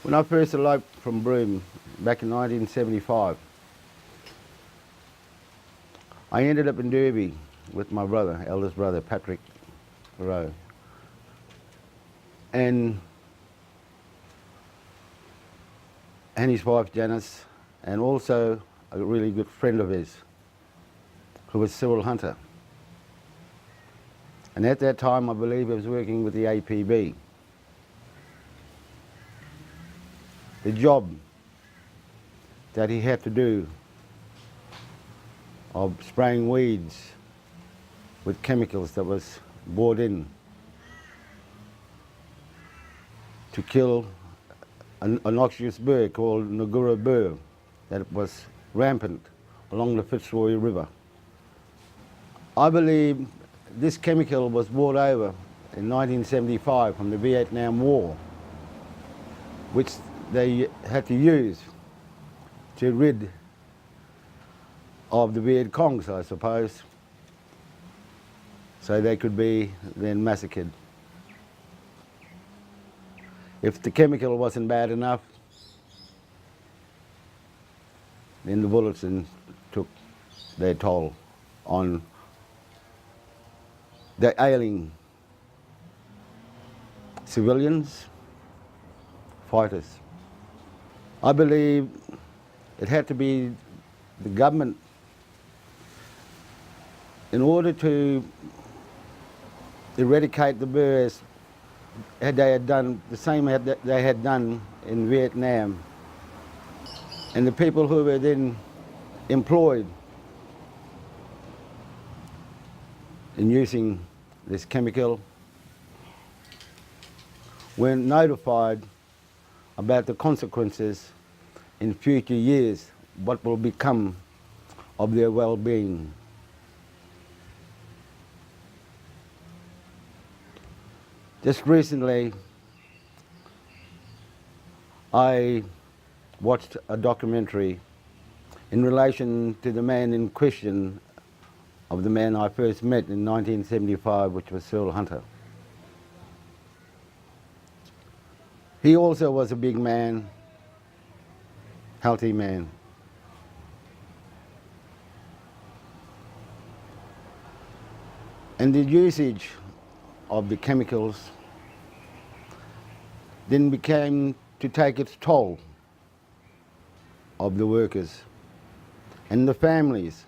When I first eloped from Broome back in 1975, I ended up in Derby with my brother, eldest brother, Patrick Roe. And his wife, Janice, and also a really good friend of his, who was Cyril Hunter. And at that time, I believe he was working with the APB. The job that he had to do of spraying weeds with chemicals that was brought in to kill a noxious bird called Goolarabooloo that was rampant along the Fitzroy River. I believe this chemical was brought over in 1975 from the Vietnam War, which they had to use to rid of the Viet Congs, I suppose, so they could be then massacred. If the chemical wasn't bad enough, then the bullets took their toll on the ailing civilians, fighters. I believe it had to be the government, in order to eradicate the birds, they had done the same that they had done in Vietnam. And the people who were then employed in using this chemical were notified about the consequences in future years, what will become of their well-being. Just recently, I watched a documentary in relation to the man in question of the man I first met in 1975, which was Cyril Hunter. He also was a big man, healthy man. And the usage of the chemicals then became to take its toll of the workers and the families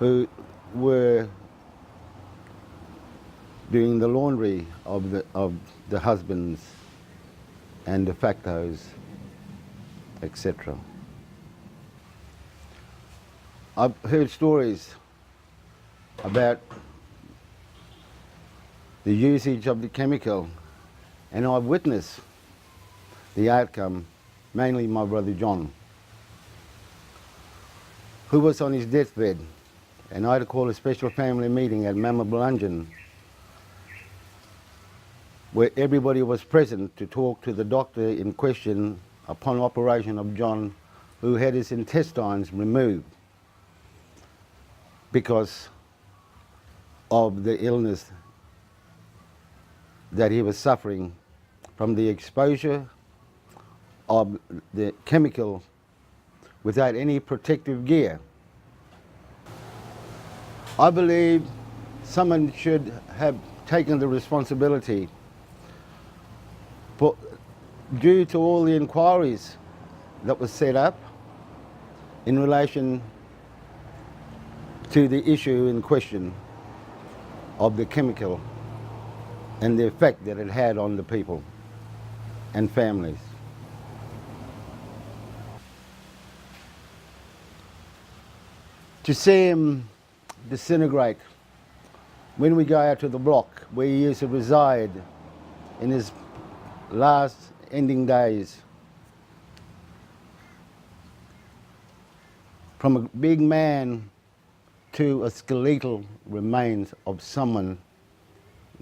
who were doing the laundry of the husbands and the factos, etc. I've heard stories about the usage of the chemical, and I've witnessed the outcome, mainly my brother John, who was on his deathbed, and I had to call a special family meeting at Mamabulunjan, where everybody was present to talk to the doctor in question upon operation of John, who had his intestines removed because of the illness that he was suffering from the exposure of the chemical without any protective gear. I believe someone should have taken the responsibility for, due to all the inquiries that was set up in relation to the issue in question of the chemical and the effect that it had on the people and families. To see him disintegrate when we go out to the block where he used to reside in his last ending days, from a big man to a skeletal remains of someone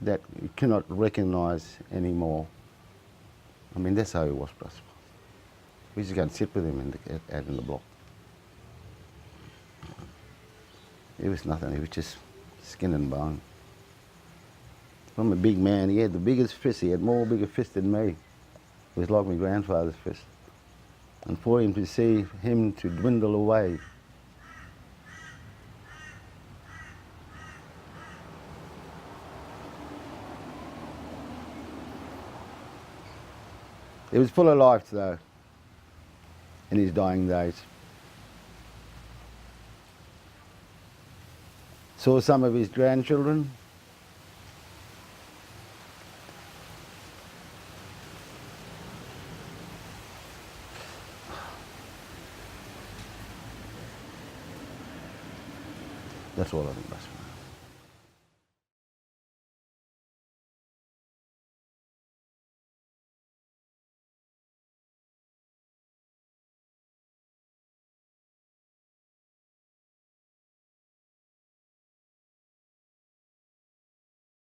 that you cannot recognise anymore. I mean, that's how he was, Prosper. We used to go and sit with him out in the block. He was nothing, he was just skin and bone. From a big man, he had the biggest fist, he had more bigger fist than me. It was like my grandfather's fist. And for him to see him to dwindle away, he was full of life though, in his dying days. Saw some of his grandchildren. That's all I think, Russ.